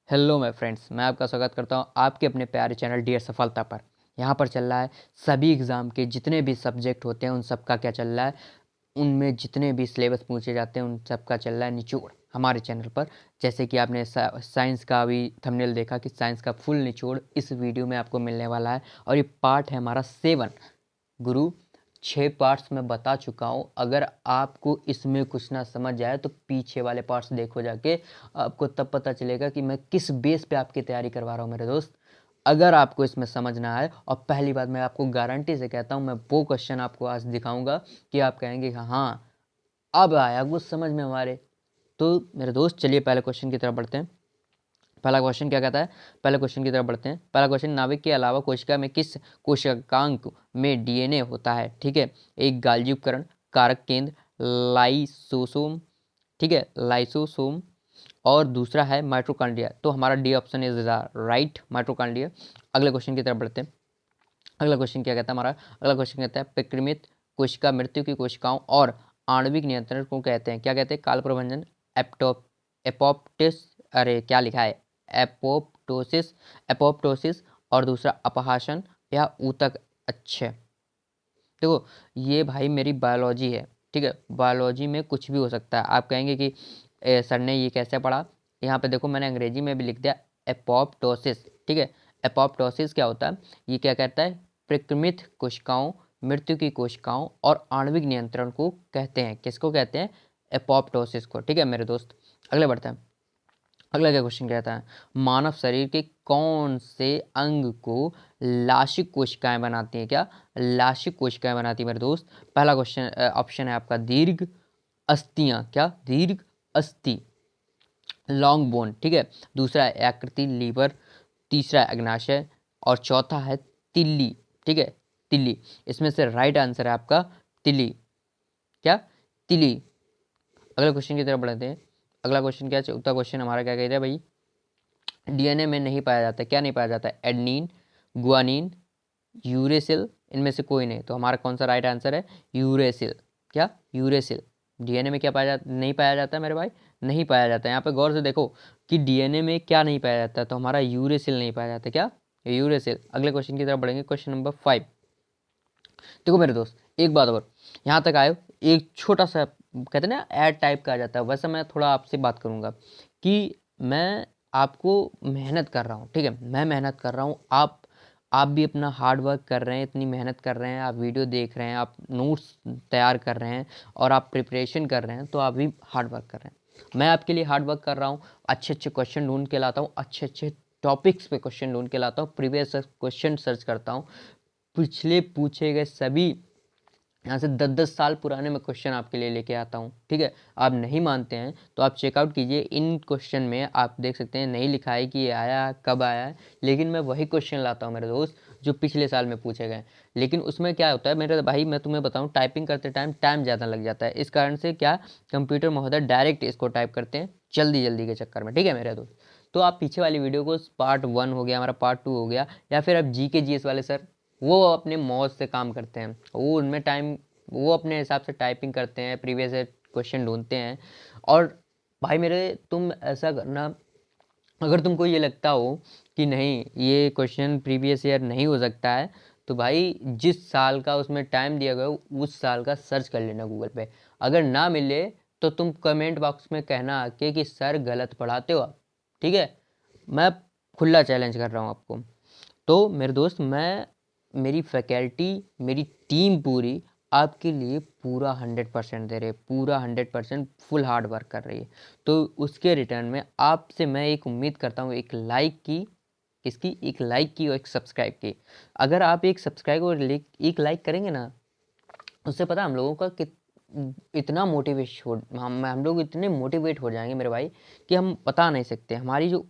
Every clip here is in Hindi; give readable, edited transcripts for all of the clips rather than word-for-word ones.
हेलो माय फ्रेंड्स, मैं आपका स्वागत करता हूं आपके अपने प्यारे चैनल डियर सफलता पर। यहां पर चल रहा है सभी एग्ज़ाम के जितने भी सब्जेक्ट होते हैं उन सब का क्या चल रहा है, उनमें जितने भी सिलेबस पूछे जाते हैं उन सब का चल रहा है निचोड़ हमारे चैनल पर। जैसे कि आपने साइंस का भी थंबनेल देखा कि साइंस का फुल निचोड़ इस वीडियो में आपको मिलने वाला है और ये पार्ट है हमारा 7। गुरु 6 पार्ट्स मैं बता चुका हूँ। अगर आपको इसमें कुछ ना समझ आए तो पीछे वाले पार्ट्स देखो जाके, आपको तब पता चलेगा कि मैं किस बेस पे आपकी तैयारी करवा रहा हूँ मेरे दोस्त। अगर आपको इसमें समझ ना आए, और पहली बात मैं आपको गारंटी से कहता हूँ, मैं वो क्वेश्चन आपको आज दिखाऊंगा कि आप कहेंगे हाँ अब आया कुछ समझ में हमारे। तो मेरे दोस्त चलिए पहले क्वेश्चन की तरफ बढ़ते हैं। पहला क्वेश्चन क्या कहता है, पहले क्वेश्चन की तरफ बढ़ते हैं। पहला क्वेश्चन, नाभिक के अलावा कोशिका में किस कोशिकांक में डीएनए होता है? ठीक है, एक गाल्गी उपकरण, कारक केंद्र, लाइसोसोम, ठीक है लाइसोसोम, और दूसरा है माइटोकॉन्ड्रिया। तो हमारा D option is the right, mitochondria. अगले क्वेश्चन की तरफ बढ़ते हैं। अगला क्वेश्चन क्या कहता है हमारा, अगला क्वेश्चन कहता है परिक्रमित कोशिका मृत्यु की कोशिकाओं और आणविक नियंत्रण को कहते हैं? क्या कहते हैं? काल प्रबंधन, एप्टोप एपोप्टिस, अरे क्या लिखा है, एपोप्टोसिस, एपोप्टोसिस, और दूसरा अपहासन या ऊतक अच्छे। देखो ये भाई मेरी बायोलॉजी है, ठीक है, बायोलॉजी में कुछ भी हो सकता है। आप कहेंगे कि सर ने ये कैसे पढ़ा? यहाँ पे देखो मैंने अंग्रेजी में भी लिख दिया एपोप्टोसिस, ठीक है। एपोप्टोसिस क्या होता है, ये क्या कहता है, परिक्रमित कोशिकाओं, मृत्यु की कोशिकाओं और आणविक नियंत्रण को कहते हैं। किसको कहते हैं? एपोप्टोसिस को, ठीक है मेरे दोस्त। अगले बढ़ते हैं। अगला क्या क्वेश्चन कहता है, मानव शरीर के कौन से अंग को लाशिक कोशिकाएं बनाती हैं? क्या लाशिक कोशिकाएं बनाती है मेरे दोस्त? पहला क्वेश्चन ऑप्शन है आपका दीर्घ अस्थियां, क्या दीर्घ अस्थि, लॉन्ग बोन, ठीक है। दूसरा है आकृति, लीवर। तीसरा है अग्नाशय, और चौथा है तिल्ली, ठीक है, तिल्ली। इसमें से राइट आंसर है आपका तिल्ली, क्या तिल्ली। अगले क्वेश्चन की तरफ बढ़ते हैं। अगला क्वेश्चन क्या, चौथा क्वेश्चन हमारा क्या कहता है भाई, डीएनए में नहीं पाया जाता, क्या नहीं पाया जाता है? एडनिन, गुआनिन, यूरेसिल, इनमें से कोई नहीं। तो हमारा कौन सा राइट आंसर है? यूरेसिल, क्या यूरेसिल। डीएनए में क्या पाया जाता, नहीं पाया जाता है मेरे भाई, नहीं पाया जाता है। यहाँ पे गौर से देखो कि डीएनए में क्या नहीं पाया जाता है, तो हमारा यूरेसिल नहीं पाया जाता, क्या यूरेसिल। अगले क्वेश्चन की तरफ बढ़ेंगे, क्वेश्चन नंबर 5। देखो मेरे दोस्त एक बात और, यहाँ तक आए, एक छोटा सा कहते हैं ना ऐड टाइप का आ जाता है, वैसे मैं थोड़ा आपसे बात करूँगा कि मैं आपको मेहनत कर रहा हूँ, ठीक है, मैं मेहनत कर रहा हूँ, आप भी अपना हार्ड वर्क कर रहे हैं, इतनी मेहनत कर रहे हैं, आप वीडियो देख रहे हैं, आप नोट्स तैयार कर रहे हैं और आप प्रिपरेशन कर रहे हैं, तो आप भी हार्ड वर्क कर रहे हैं। मैं आपके लिए हार्ड वर्क कर रहा हूँ, अच्छे अच्छे क्वेश्चन ढूंढ के लाता हूँ, अच्छे अच्छे टॉपिक्स पे क्वेश्चन ढूंढ के लाता हूँ, प्रीवियस क्वेश्चन सर्च करता हूँ, पिछले पूछे गए सभी यहाँ से 10-10 साल पुराने मैं क्वेश्चन आपके लिए लेके आता हूँ, ठीक है। आप नहीं मानते हैं तो आप चेकआउट कीजिए, इन क्वेश्चन में आप देख सकते हैं नहीं लिखा है कि ये आया कब आया है, लेकिन मैं वही क्वेश्चन लाता हूँ मेरे दोस्त जो पिछले साल में पूछे गए। लेकिन उसमें क्या होता है मेरे भाई, मैं तुम्हें बताऊँ, टाइपिंग करते टाइम ज़्यादा लग जाता है, इस कारण से क्या कंप्यूटर महोदय डायरेक्ट इसको टाइप करते हैं जल्दी जल्दी के चक्कर में, ठीक है मेरे दोस्त। तो आप पीछे वाली वीडियो को, पार्ट 1 हो गया हमारा, पार्ट 2 हो गया, या फिर आप जीके जीएस वाले सर, वो अपने मौज से काम करते हैं, वो उनमें टाइम, वो अपने हिसाब से टाइपिंग करते हैं, प्रीवियस क्वेश्चन ढूंढते हैं। और भाई मेरे तुम ऐसा करना, अगर तुमको ये लगता हो कि नहीं ये क्वेश्चन प्रीवियस ईयर नहीं हो सकता है, तो भाई जिस साल का उसमें टाइम दिया गया उस साल का सर्च कर लेना गूगल पे। अगर ना मिले तो तुम कमेंट बॉक्स में कहना आके कि सर गलत पढ़ाते हो आप, ठीक है। मैं खुला चैलेंज कर रहा हूँ आपको। तो मेरे दोस्त, मैं, मेरी फैकल्टी, मेरी टीम पूरी आपके लिए पूरा 100% दे रही है, पूरा 100% फुल हार्ड वर्क कर रही है। तो उसके रिटर्न में आपसे मैं एक उम्मीद करता हूँ, एक लाइक की, किसकी, एक लाइक की और एक सब्सक्राइब की। अगर आप एक सब्सक्राइब और एक लाइक करेंगे ना, उससे पता हम लोगों का कि इतना मोटिवेशन हो, हम लोग इतने मोटिवेट हो जाएंगे मेरे भाई कि हम बता नहीं सकते। हमारी जो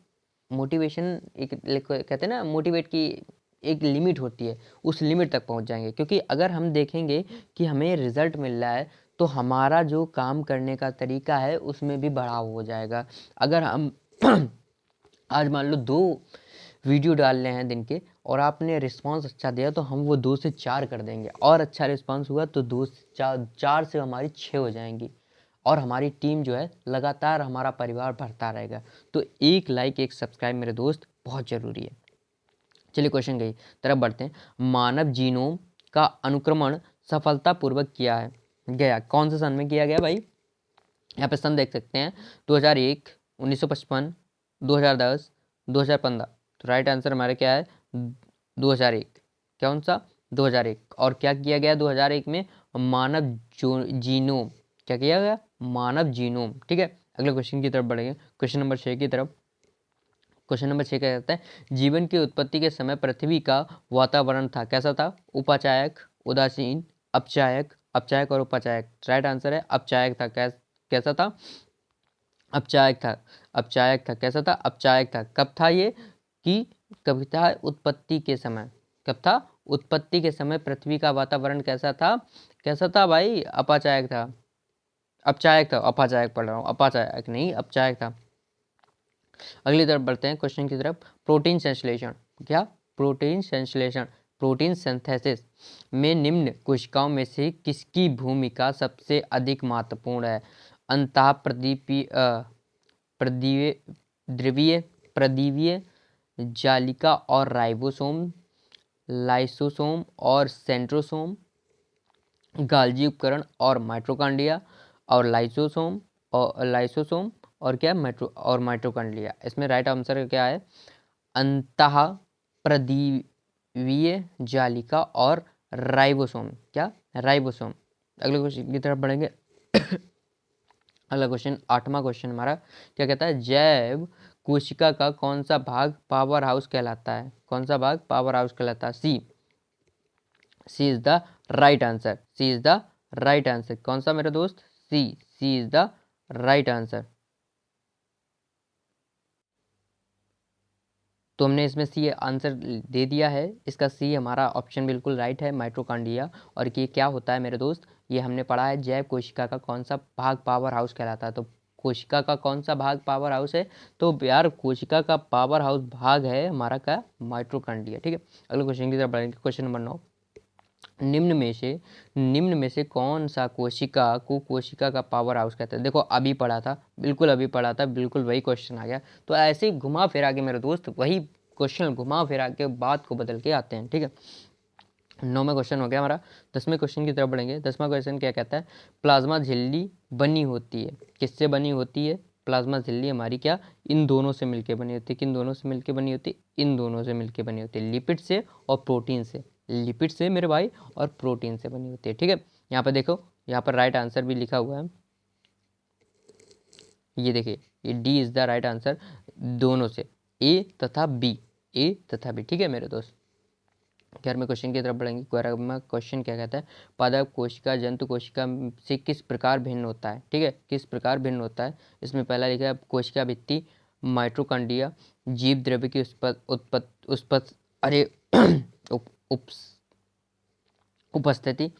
मोटिवेशन, एक कहते हैं ना मोटिवेट की एक लिमिट होती है, उस लिमिट तक पहुंच जाएंगे। क्योंकि अगर हम देखेंगे कि हमें रिजल्ट मिल रहा है, तो हमारा जो काम करने का तरीका है उसमें भी बढ़ाव हो जाएगा। अगर हम आज मान लो 2 वीडियो डाल रहे हैं दिन के और आपने रिस्पांस अच्छा दिया, तो हम वो 2 से 4 कर देंगे, और अच्छा रिस्पांस हुआ तो 2 से 4 से हमारी 6 हो जाएंगी। और हमारी टीम जो है लगातार हमारा परिवार बढ़ता रहेगा। तो एक लाइक एक सब्सक्राइब मेरे दोस्त बहुत ज़रूरी है। चलिए क्वेश्चन की तरफ बढ़ते हैं। मानव जीनोम का अनुक्रमण सफलतापूर्वक किया है गया कौन से सन में किया गया भाई? यहाँ पे सन देख सकते हैं 2001, 1955, 2010, 2015। तो राइट आंसर हमारा क्या है? 2001। कौन सा? 2001। और क्या किया गया 2001 में? मानव जीनोम। क्या किया गया? मानव जीनोम। ठीक है, अगले क्वेश्चन की तरफ बढ़ेंगे, क्वेश्चन नंबर 6 की तरफ। क्वेश्चन नंबर 6 क्या कहता है? जीवन की उत्पत्ति के समय पृथ्वी का वातावरण था, कैसा था? उपाचायक, उदासीन, अपचायक, अपचायक और उपाचायक। राइट आंसर है अपचायक था। कैसा था? अपचायक था। अपचायक था। कैसा था? अपचायक था। कब था ये? कि कब था? उत्पत्ति के समय। कब था? उत्पत्ति के समय पृथ्वी का वातावरण कैसा था? कैसा था भाई? अपाचायक था। अपचायक था, अपाचायक पढ़ रहा हूँ, अपाचायक नहीं, अपचायक था। अगली तरफ बढ़ते हैं क्वेश्चन की तरफ। प्रोटीन संश्लेषण। क्या? प्रोटीन संश्लेषण, प्रोटीन सिंथेसिस में निम्न कोशिकाओं में से किसकी भूमिका सबसे अधिक महत्वपूर्ण है? अंतः प्रदीवीय, जालिका और राइबोसोम, लाइसोसोम और सेंट्रोसोम, गाल्जी उपकरण और माइटोकॉन्ड्रिया, और लाइसोसोम और क्या? माइटोकॉन्ड्रिया। इसमें राइट आंसर क्या है? अंतः प्रदीवीय, जालिका और राइबोसोम। क्या? राइबोसोम। अगले क्वेश्चन की तरफ बढ़ेंगे। अगला क्वेश्चन, 8वां क्वेश्चन हमारा क्या कहता है? जैव कोशिका का कौन सा भाग पावर हाउस कहलाता है? कौन सा भाग पावर हाउस कहलाता है? C is the right answer. C is the right answer. कौन सा मेरे दोस्त? C is the right answer. तो हमने इसमें सी आंसर दे दिया है। इसका सी हमारा ऑप्शन बिल्कुल राइट है, माइटोकॉन्ड्रिया। और ये क्या होता है मेरे दोस्त? ये हमने पढ़ा है जैव कोशिका का कौन सा भाग पावर हाउस कहलाता है। तो कोशिका का कौन सा भाग पावर हाउस है? तो यार कोशिका का पावर हाउस भाग है हमारा क्या? माइटोकॉन्ड्रिया। ठीक है, अगले क्वेश्चन की तरफ बढ़ेंगे, क्वेश्चन नंबर 9। निम्न में से कौन सा कोशिका को कोशिका का पावर हाउस कहते हैं? देखो अभी पढ़ा था, बिल्कुल अभी पढ़ा था, बिल्कुल वही क्वेश्चन आ गया। तो ऐसे घुमा फिरा के मेरे दोस्त वही क्वेश्चन घुमा फिरा के बात को बदल के आते हैं। ठीक है, 9वां क्वेश्चन हो गया हमारा। 10वें क्वेश्चन की तरफ बढ़ेंगे। 10वां क्वेश्चन क्या कहता है? प्लाज्मा झिल्ली बनी होती है, किससे बनी होती है? प्लाज्मा झिल्ली हमारी क्या? इन दोनों से मिलके बनी होती है। किन दोनों से मिलके बनी होती है? इन दोनों से मिलके बनी होती है, लिपिड से और प्रोटीन से। लिपिड से मेरे भाई और प्रोटीन से बनी होती है। ठीक है, यहाँ पर देखो, यहाँ पर राइट आंसर भी लिखा हुआ है, ये देखिए, ये D is the right answer. दोनों से, ए तथा बी, ए तथा बी। ठीक है मेरे दोस्त, 11वें क्वेश्चन की तरफ बढ़ेंगे। 11वां क्वेश्चन क्या कहता है? पादप कोशिका जंतु कोशिका से किस प्रकार भिन्न होता है? ठीक है, किस प्रकार भिन्न होता है? इसमें पहला लिखा है कोशिका भित्ति, माइटोकॉन्ड्रिया, जीव द्रव्य की अरे उप, उप, उपस्थिति,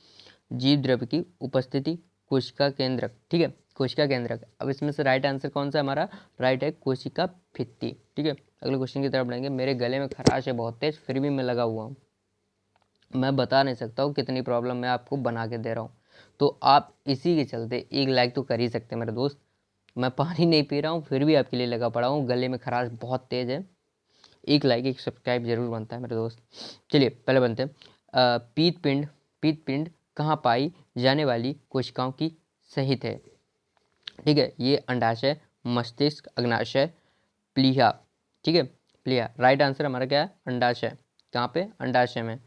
जीव द्रव्य की उपस्थिति, कोशिका केंद्रक। ठीक है, कोशिका केंद्रक। अब इसमें से राइट आंसर कौन सा हमारा? राइट है कोशिका भित्ति। ठीक है, अगले क्वेश्चन की तरफ बढ़ेंगे। मेरे गले में खराश है बहुत तेज, फिर भी मैं लगा हुआ हूँ। मैं बता नहीं सकता हूँ कितनी प्रॉब्लम मैं आपको बना के दे रहा हूँ। तो आप इसी के चलते एक लाइक तो कर ही सकते हैं मेरे दोस्त। मैं पानी नहीं पी रहा हूँ फिर भी आपके लिए लगा पड़ा हूँ, गले में खराश बहुत तेज़ है। एक लाइक एक सब्सक्राइब जरूर बनता है मेरे दोस्त। चलिए पहले बनते हैं। पीतपिंड कहाँ पाई जाने वाली कोशिकाओं की सहित है? ठीक है, ये अंडाशय, मस्तिष्क, अग्नाशय, प्लीहा। ठीक है, प्लीहा। राइट आंसर हमारा क्या है? अंडाशय। कहाँ पे? अंडाशय में।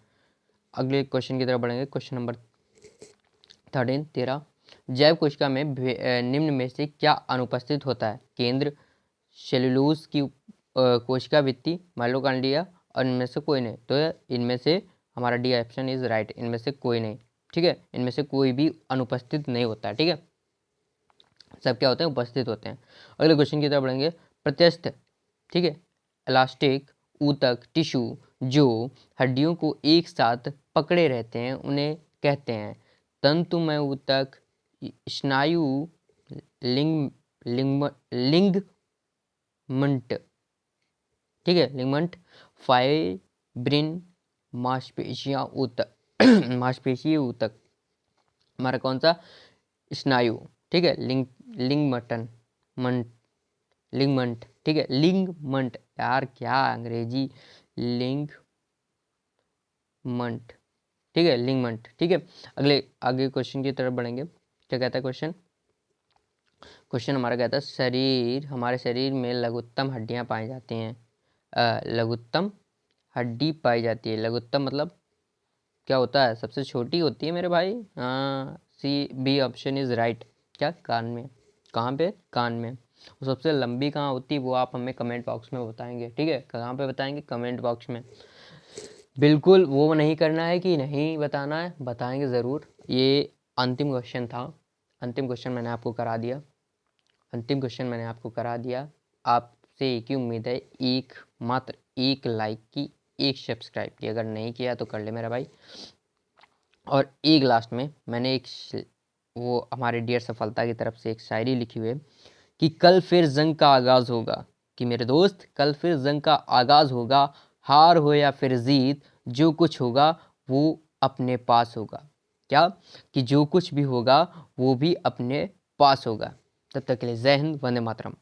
अगले क्वेश्चन की तरफ बढ़ेंगे, क्वेश्चन नंबर 13। जैव कोशिका में निम्न में से क्या अनुपस्थित होता है? केंद्र, सेलुलोज की कोशिका भित्ति, माइटोकॉन्ड्रिया, और इनमें से कोई नहीं। तो इनमें से हमारा डी ऑप्शन इज राइट, इनमें से कोई नहीं। ठीक है, इनमें से कोई भी अनुपस्थित नहीं होता है। ठीक है, सब क्या होते हैं? उपस्थित होते हैं। अगले क्वेश्चन की तरफ बढ़ेंगे। प्रत्यस्थ, ठीक है, इलास्टिक ऊतक टिश्यू जो हड्डियों को एक साथ पकड़े रहते हैं उन्हें कहते हैं? तंतुमय ऊतक, स्नायु, लिंग लिंगमंट। ठीक है, लिंगमंट, फाइब्रिन, मांसपेशियां ऊतक मांसपेशीय ऊतक। हमारा कौन सा? स्नायु। ठीक है। लिंगमंट, ठीक है। लिंगमंट, यार क्या अंग्रेजी, लिंगमंट, ठीक है। लिंगमंट, ठीक है। आगे क्वेश्चन की तरफ बढ़ेंगे। क्या कहता है क्वेश्चन? क्वेश्चन हमारा कहता है हमारे शरीर में लघुत्तम हड्डियां पाई जाती हैं। लघुत्तम हड्डी पाई जाती है। लघुत्तम मतलब क्या होता है? सबसे छोटी होती है मेरे भाई। हाँ, C B option is right. क्या? कान में। कहाँ पे? कान में। और सबसे लंबी कहाँ होती है वो आप हमें कमेंट बॉक्स में बताएंगे, ठीक है। कहाँ पे बताएंगे? कमेंट बॉक्स में। बिल्कुल वो नहीं करना है कि नहीं बताना है, बताएंगे ज़रूर। ये अंतिम क्वेश्चन था। अंतिम क्वेश्चन मैंने आपको करा दिया। आपसे एक ही उम्मीद है, मात्र एक लाइक की, एक सब्सक्राइब की। अगर नहीं किया तो कर ले मेरा भाई। और एक लास्ट में मैंने वो हमारे डियर सफलता की तरफ से एक शायरी लिखी हुई है कि कल फिर जंग का आगाज़ होगा, कि मेरे दोस्त कल फिर जंग का आगाज़ होगा, हार हो या फिर जीत, जो कुछ होगा वो अपने पास होगा। क्या? कि जो कुछ भी होगा वो भी अपने पास होगा। तब तक के लिए जय हिंद, वंदे मातरम।